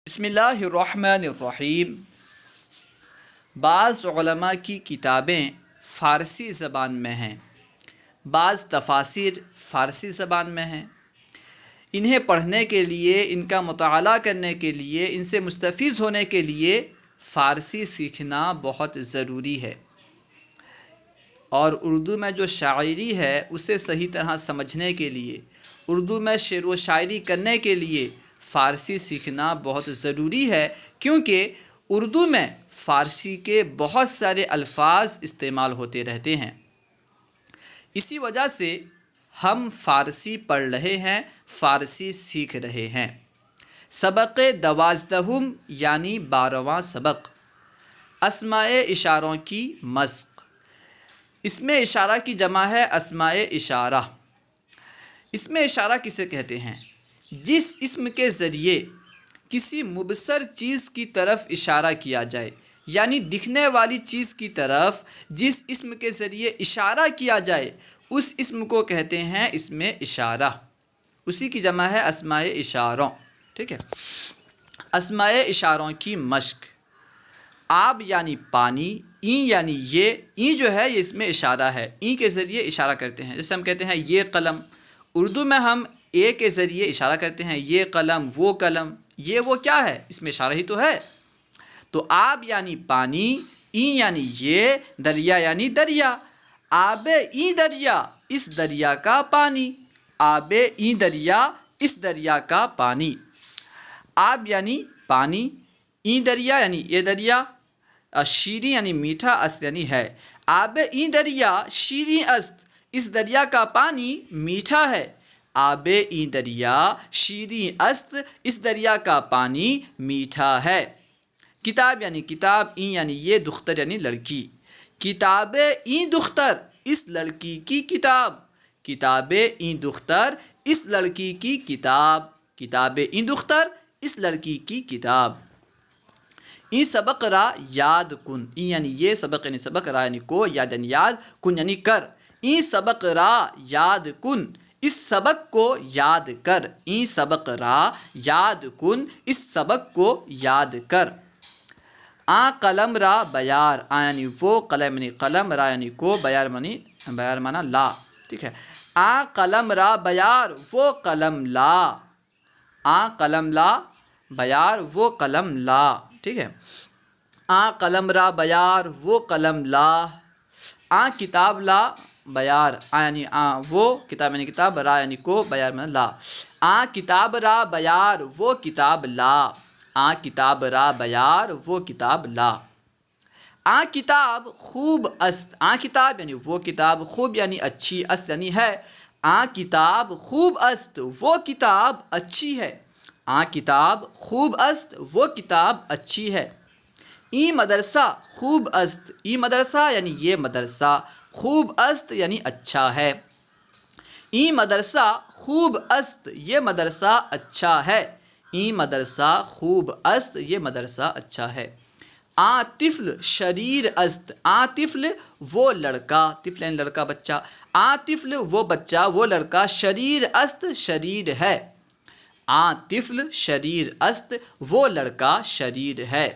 بسم اللہ الرحمن الرحیم۔ بعض علماء کی کتابیں فارسی زبان میں ہیں، بعض تفاسیر فارسی زبان میں ہیں۔ انہیں پڑھنے کے لیے، ان کا مطالعہ کرنے کے لیے، ان سے مستفیض ہونے کے لیے فارسی سیکھنا بہت ضروری ہے، اور اردو میں جو شاعری ہے اسے صحیح طرح سمجھنے کے لیے، اردو میں شعر و شاعری کرنے کے لیے فارسی سیکھنا بہت ضروری ہے، کیونکہ اردو میں فارسی کے بہت سارے الفاظ استعمال ہوتے رہتے ہیں۔ اسی وجہ سے ہم فارسی پڑھ رہے ہیں، فارسی سیکھ رہے ہیں۔ سبق 12 یعنی 12واں سبق، اسماء اشاروں کی مشق۔ اسم اشارہ کی جمع ہے اسماء اشارہ۔ اسم اشارہ کسے کہتے ہیں؟ جس اسم کے ذریعے کسی مبصر چیز کی طرف اشارہ کیا جائے، یعنی دکھنے والی چیز کی طرف جس اسم کے ذریعے اشارہ کیا جائے اس اسم کو کہتے ہیں اسم اشارہ۔ اسی کی جمع ہے اسماء اشاروں، ٹھیک ہے۔ اسماء اشاروں کی مشق۔ آب یعنی پانی، این یعنی این جو ہے یہ اسم اشارہ ہے، این کے ذریعے اشارہ کرتے ہیں۔ جیسے ہم کہتے ہیں یہ قلم، اردو میں ہم اے کے ذریعے اشارہ کرتے ہیں، یہ قلم، وہ قلم، یہ وہ کیا ہے؟ اسم اشارہ ہی تو ہے۔ تو آب یعنی پانی، این یعنی دریا یعنی دریا، آب این دریا، اس دریا کا پانی، آب این دریا، اس دریا کا پانی۔ آب یعنی پانی، این دریا یعنی یہ دریا، شیریں یعنی میٹھا، است یعنی ہے۔ آب این دریا شیریں است، اس دریا کا پانی میٹھا ہے۔ آب این دریا شیریں است، اس دریا کا پانی میٹھا ہے۔ کتاب یعنی کتاب، این یعنی یہ، دختر یعنی لڑکی۔ کتاب این دختر، اس لڑکی کی کتاب، کتاب این دختر، اس لڑکی کی کتاب، کتاب این دختر، اس لڑکی کی کتاب۔ این سبق را یاد کن، این یعنی یہ، سبق یعنی سبق، را یعنی کو، یاد یعنی یاد، کن یعنی کر۔ این سبق را یاد کن، اس سبق کو یاد کر۔ این سبق را یاد کن، اس سبق کو یاد کر۔ آ قلم را بیار، آ یعنی وہ، قلم یعنی قلم، را یعنی کو، بیار مانا لا، ٹھیک ہے۔ آ قلم را بیار، وہ قلم لا، آ قلم لا بیار، وہ قلم لا، ٹھیک ہے۔ آ قلم را بیار، وہ قلم لا۔ آ کتاب لا بیار، آ یعنی وہ، کتاب یعنی کتاب، را یعنی کو، بیار مانا لا۔ آ کتاب را بیار، وہ کتاب لا، آ کتاب را بیار، وہ کتاب لا۔ آ کتاب خوب است، آ کتاب یعنی وہ کتاب، خوب یعنی اچھی، است یعنی ہے۔ آ کتاب خوب است، وہ کتاب اچھی ہے۔ آ کتاب خوب است، وہ کتاب اچھی ہے۔ این مدرسہ خوب است، این مدرسہ یعنی یہ مدرسہ، خوب است یعنی اچھا ہے۔ این مدرسہ خوب است، یہ مدرسہ اچھا ہے۔ این مدرسہ خوب است، یہ مدرسہ اچھا ہے۔ آ طفل شریر است، آ طفل وہ لڑکا، طفل یعنی لڑکا، بچہ، آ طفل وہ بچہ، وہ لڑکا، شریر است شریر ہے۔ آ طفل شریر است، وہ لڑکا شریر ہے۔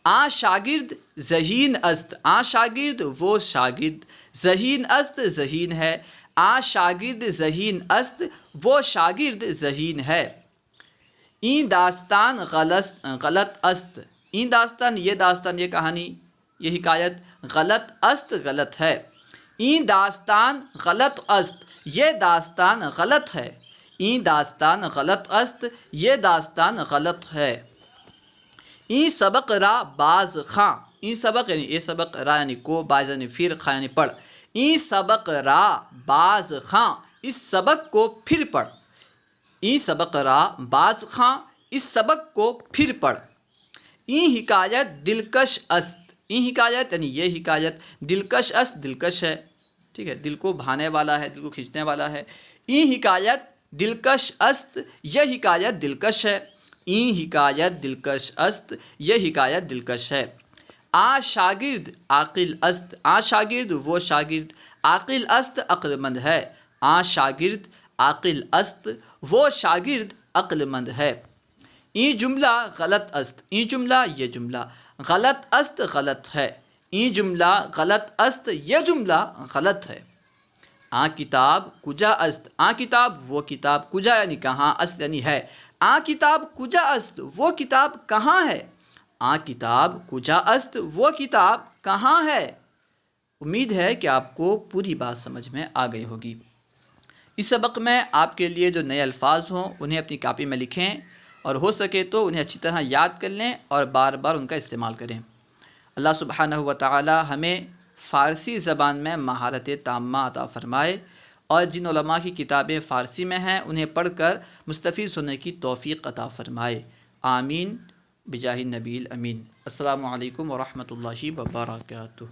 آ شاگرد ذہین است، آ شاگرد وہ شاگرد، ذہین است ذہین ہے۔ آ شاگرد ذہین است، وہ شاگرد ذہین ہے۔ این داستان غلط است، این داستان یہ کہانی، یہ حکایت، غلط است غلط ہے۔ این داستان غلط است، یہ داستان غلط ہے۔ این داستان غلط است، یہ داستان غلط ہے۔ این سبق را باز خواں، این سبق یعنی یہ سبق، را یعنی کو، باز یعنی پھر، خواں یعنی پڑھ۔ این سبق را باز خواں، اس سبق کو پھر پڑھ۔ این سبق را باز خواں، اس سبق کو پھر پڑھ۔ این حکایت دلکش است، این حکایت یعنی یہ حکایت، دلکش است دلکش ہے، ٹھیک ہے، دل کو بھانے والا ہے، دل کو کھینچنے والا ہے۔ این حکایت دلکش است، یہ حکایت دلکش ہے۔ این حکایت دلکش است، یہ حکایت دلکش ہے۔ آ شاگرد عاقل است، آ شاگرد وہ شاگرد، عاقل است عقل مند ہے۔ آ شاگرد عاقل است، وہ شاگرد عقل مند ہے۔ این جملہ غلط است، این جملہ یہ جملہ غلط است غلط ہے، این جملہ غلط است یہ جملہ غلط ہے۔ آ کتاب کجا است، آ کتاب وہ کتاب، کجا یعنی کہاں، است یعنی ہے، آ کتاب کجا است وہ کتاب کہاں ہے، آ کتاب کجا است وہ کتاب کہاں ہے۔ امید ہے کہ آپ کو پوری بات سمجھ میں آ گئی ہوگی۔ اس سبق میں آپ کے لیے جو نئے الفاظ ہوں انہیں اپنی کاپی میں لکھیں، اور ہو سکے تو انہیں اچھی طرح یاد کر لیں اور بار بار ان کا استعمال کریں۔ اللہ سبحانہ و تعالی ہمیں فارسی زبان میں مہارت تامہ عطا فرمائے، اور جن علماء کی کتابیں فارسی میں ہیں انہیں پڑھ کر مستفیض ہونے کی توفیق عطا فرمائے، آمین بجاہ النبی الامین۔ السلام علیکم ورحمۃ اللہ وبرکاتہ۔